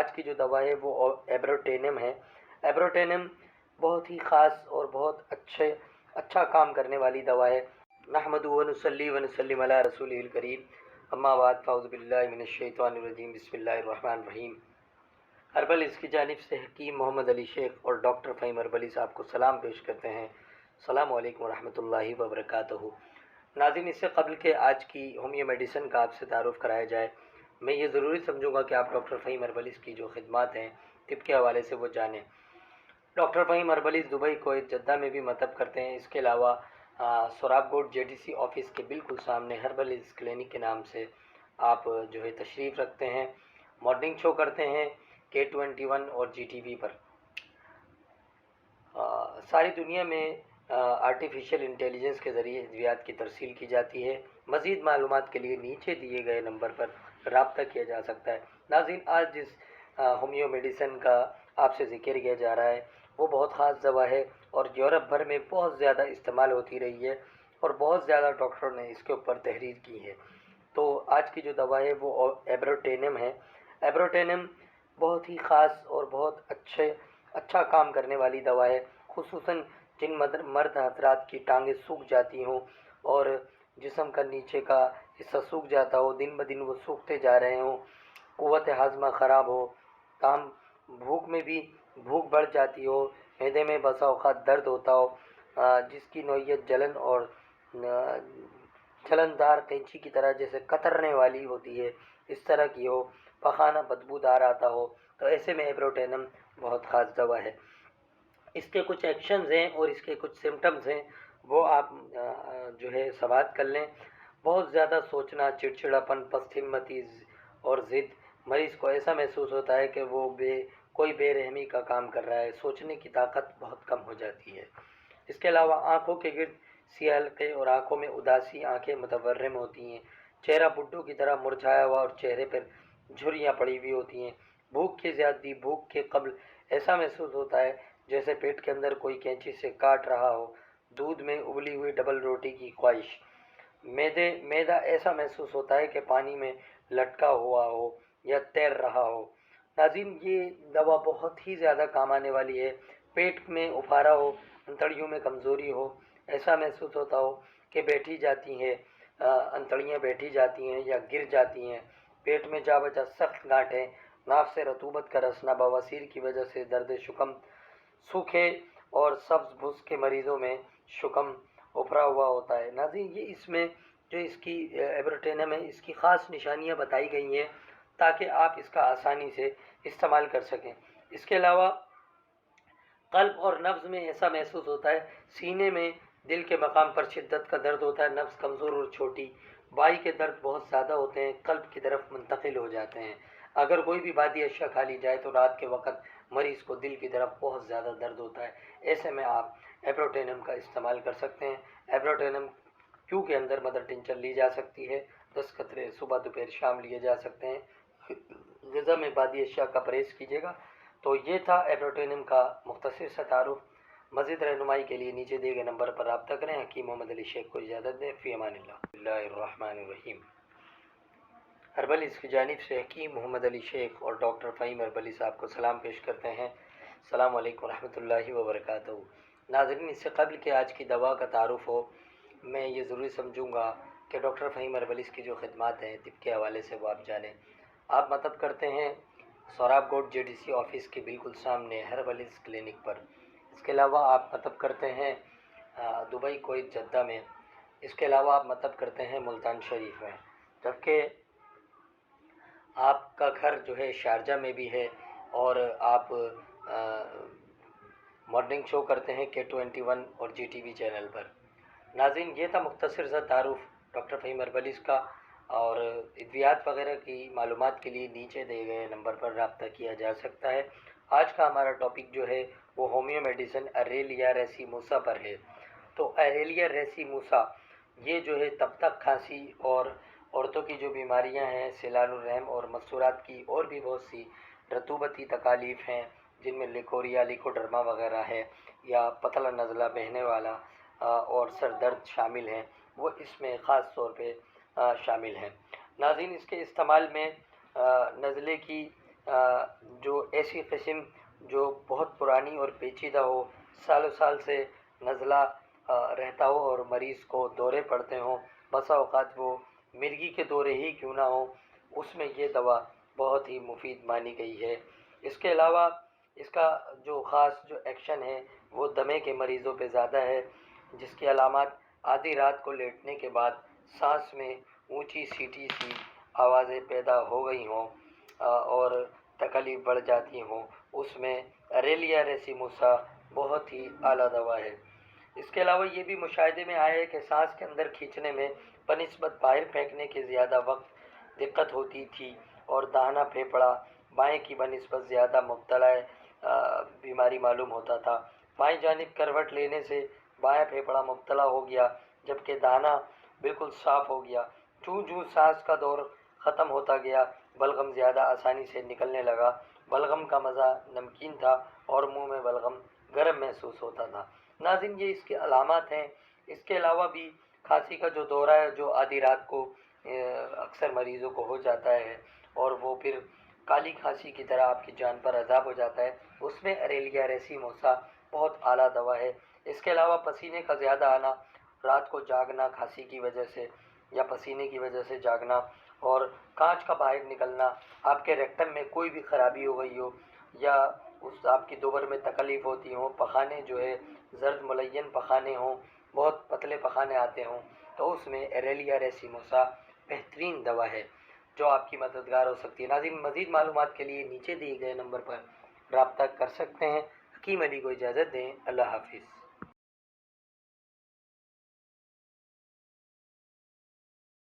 आज की जो दवा है वो एब्रोटेनम है। एब्रोटेनम बहुत ही ख़ास और बहुत अच्छा काम करने वाली दवा है। नहमदु व नुसल्ली व नुसल्लिम अला रसूलिल करीम, अम्मा बाद, फ़ाउज़ु बिल्लाहि मिनश शैतानिर रजीम, बिस्मिल्लाहिर रहमानिर रहीम। हर्बल इसकी जानिब से हकीम मोहम्मद अली शेख और डॉक्टर फ़हीम हर्बली साहब को सलाम पेश करते हैं। अस्सलामु अलैकुम रहमतुल्लाहि व बरकातहू। नाज़रीन, इससे क़ब्ल के आज की होमियो मेडिसिन का आपसे तारुफ़ कराया जाए, मैं ये ज़रूरी समझूंगा कि आप डॉक्टर फ़हीम हर्बली की जो खिदमात हैं तिब के हवाले से वो जानें। डॉक्टर फ़हीम हर्बली दुबई, कोवैत, जद्दा में भी मतब करते हैं। इसके अलावा सोराबकोट जेडीसी ऑफिस के बिल्कुल सामने हर्बल क्लिनिक के नाम से आप जो है तशरीफ़ रखते हैं। मॉर्निंग शो करते हैं K21 और GTV पर। सारी दुनिया में आर्टिफिशियल इंटेलिजेंस के ज़रिए अद्वियात की तरसील की जाती है। मज़ीद मालूमात के लिए नीचे दिए गए नंबर पर रब्ता किया जा सकता है। नाज़रीन, आज जिस होमियो मेडिसिन का आपसे ज़िक्र किया जा रहा है वो बहुत ख़ास दवा है और यूरोप भर में बहुत ज़्यादा इस्तेमाल होती रही है और बहुत ज़्यादा डॉक्टरों ने इसके ऊपर तहरीर की है। तो आज की जो दवा है वो एब्रोटेनम है। एब्रोटेनम बहुत ही ख़ास और बहुत अच्छा काम करने वाली दवा है, खुसूसन जिन मर्द हजरात की टांगें सूख जाती हों और जिस्म का नीचे का हिस्सा सूख जाता हो, दिन ब दिन वो सूखते जा रहे हों, क़ुव्वत हाज़मा ख़राब हो, काम भूख में भी भूख बढ़ जाती हो, मैदे में बसा औक़ात दर्द होता हो, जिसकी नौइयत जलन और जलनदार कैंची की तरह जैसे कतरने वाली होती है, इस तरह की हो, पखाना बदबूदार आता हो, तो ऐसे में एब्रोटेनम बहुत ख़ास दवा है। इसके कुछ एक्शंस हैं और इसके कुछ सिम्टम्स हैं, वो आप जो है समाअत कर लें। बहुत ज़्यादा सोचना, चिड़चिड़ापन, पस्त हिम्मती और ज़िद, मरीज़ को ऐसा महसूस होता है कि वो कोई बेरहमी का काम कर रहा है, सोचने की ताकत बहुत कम हो जाती है। इसके अलावा आँखों के गिर्द सियाह हल्के और आँखों में उदासी, आँखें मुतवर्रिम होती हैं, चेहरा बुड्ढों की तरह मुरझाया हुआ और चेहरे पर झुर्रियाँ पड़ी हुई होती हैं, भूख की ज़्यादती, भूख के कब्ल ऐसा महसूस होता है जैसे पेट के अंदर कोई कैंची से काट रहा हो, दूध में उबली हुई डबल रोटी की ख्वाहिश, मैदा ऐसा महसूस होता है कि पानी में लटका हुआ हो या तैर रहा हो। नाज़रीन, ये दवा बहुत ही ज़्यादा काम आने वाली है। पेट में उफारा हो, अंतड़ियों में कमज़ोरी हो, ऐसा महसूस होता हो कि बैठी जाती हैं, अंतड़ियाँ बैठी जाती हैं या गिर जाती हैं, पेट में जा बजा सख्त गांठें, नाक से रतूबत का रसना, बवासीर की वजह से दर्द शुकम, सूखे और सब्ज़ भुस के मरीज़ों में शुकम उभरा हुआ होता है। नाज़रीन, ये इसमें जो इसकी एब्रोटेनम है, इसकी ख़ास निशानियाँ बताई गई हैं ताकि आप इसका आसानी से इस्तेमाल कर सकें। इसके अलावा क़ल्ब और नब्ज़ में ऐसा महसूस होता है, सीने में दिल के मकाम पर शिद्दत का दर्द होता है, नब्ज़ कमज़ोर और छोटी, बाई के दर्द बहुत ज़्यादा होते हैं, क़ल्ब की तरफ मुंतकिल हो जाते हैं। अगर कोई भी बादी अशिया खा ली जाए तो रात के वक़्त मरीज़ को दिल की तरफ बहुत ज़्यादा दर्द होता है। ऐसे में आप एब्रोटेनम का इस्तेमाल कर सकते हैं। एब्रोटेनम क्यू के अंदर मदर टिंचर ली जा सकती है, 10 कतरे सुबह दोपहर शाम लिए जा सकते हैं। ग़िज़ा में बादी अशिया का परहेज़ कीजिएगा। तो ये था एब्रोटेनम का मुख्तसर सा तारुफ़। मज़ीद रहनुमाई के लिए नीचे दिए गए नंबर पर रब्ता करें। हकीम मोहम्मद अली शेख को इजाज़त दें। फ़ी अमानिल्लाह। बिस्मिल्लाहिर्रहमानिर्रहीम। हर्बल इसकी जानिब से हकीम मोहम्मद अली शेख और डॉक्टर फ़हीम हर्बली साहब को सलाम पेश करते हैं। अस्सलामु अलैकुम रहमतुल्लाहि व बरकातहू। नाज़रीन, इससे क़ब्ल के आज की दवा का तारुफ़ हो, मैं ये ज़रूरी समझूंगा कि डॉक्टर फ़हीम हर्बली की जो खिदमात हैं तिब के हवाले से वो आप जानें। आप मदद करते हैं सोराबकोट जेडीसी ऑफिस के बिल्कुल सामने हर्बल क्लिनिक पर। इसके अलावा आप मदद करते हैं दुबई, कोवैत, जद्दा में। इसके अलावा आप मदद करते हैं मुल्तान शरीफ में, जबकि आपका घर जो है शारजा में भी है और आप मॉर्निंग शो करते हैं K21 और GTV चैनल पर। नाज़रीन, ये था मुख्तसर सा तारुफ़ डॉक्टर फ़हीम हर्बली का, और अद्वियात वगैरह की मालूमात के लिए नीचे दिए गए नंबर पर रब्ता किया जा सकता है। आज का हमारा टॉपिक जो है वो होमियो मेडिसिन अरेलिया रेसिमोसा पर है। तो अरेलिया रेसिमोसा ये जो है तब तक खांसी और औरतों की जो बीमारियां हैं, सैलानुर रहम और मस्तूरात की और भी बहुत सी रतूबती तकालीफ़ हैं, जिनमें लिकोरिया, लिकोडर्मा वगैरह है, या पतला नज़ला बहने वाला और सर दर्द शामिल हैं, वो इसमें ख़ास तौर पे शामिल हैं। नाज़रीन, इसके इस्तेमाल में नज़ले की جو ایسی قسم جو بہت پرانی اور پیچیدہ ہو، سالوں سال سے نزلہ رہتا ہو اور مریض کو دورے پڑتے ہوں، بسا اوقات وہ مرگی کے دورے ہی کیوں نہ ہوں، اس میں یہ دوا بہت ہی مفید مانی گئی ہے۔ اس کے علاوہ اس کا جو خاص جو ایکشن ہے وہ دمے کے مریضوں پہ زیادہ ہے، جس کی علامات آدھی رات کو لیٹنے کے بعد سانس میں اونچی سیٹی سی آوازیں پیدا ہو گئی ہوں اور تکلیف بڑھ جاتی ہوں، اس میں اریلیا ریسیموسا بہت ہی اعلیٰ دوا ہے۔ اس کے علاوہ یہ بھی مشاہدے میں آیا ہے کہ سانس کے اندر کھینچنے میں بنسبت باہر پھینکنے کے زیادہ وقت دقت ہوتی تھی اور داہنا پھیپھڑا بائیں کی بنسبت زیادہ مبتلا بیماری معلوم ہوتا تھا۔ بائیں جانب کروٹ لینے سے بائیں پھیپھڑا مبتلا ہو گیا، جبکہ داہنا بالکل صاف ہو گیا۔ جوں جوں سانس کا دور ختم ہوتا گیا، بلغم زیادہ آسانی سے نکلنے لگا۔ بلغم کا مزہ نمکین تھا اور منہ میں بلغم گرم محسوس ہوتا تھا۔ ناظرین، یہ اس کے علامات ہیں۔ اس کے علاوہ بھی کھانسی کا جو دورہ ہے جو آدھی رات کو اکثر مریضوں کو ہو جاتا ہے اور وہ پھر کالی کھانسی کی طرح آپ کی جان پر عذاب ہو جاتا ہے، اس میں اریلیا ریسیموسا بہت اعلیٰ دوا ہے۔ اس کے علاوہ پسینے کا زیادہ آنا، رات کو جاگنا کھانسی کی وجہ سے یا پسینے کی وجہ سے جاگنا، اور کانچ کا باہر نکلنا، آپ کے ریکٹم میں کوئی بھی خرابی ہو گئی ہو یا اس آپ کی دوبر میں تکلیف ہوتی ہوں، پخانے جو ہے زرد ملین پخانے ہوں، بہت پتلے پخانے آتے ہوں، تو اس میں اریلیا ریسیموسا بہترین دوا ہے جو آپ کی مددگار ہو سکتی ہے۔ ناظرین، مزید معلومات کے لیے نیچے دیے گئے نمبر پر رابطہ کر سکتے ہیں۔ حکیم علی کو اجازت دیں۔ اللہ حافظ۔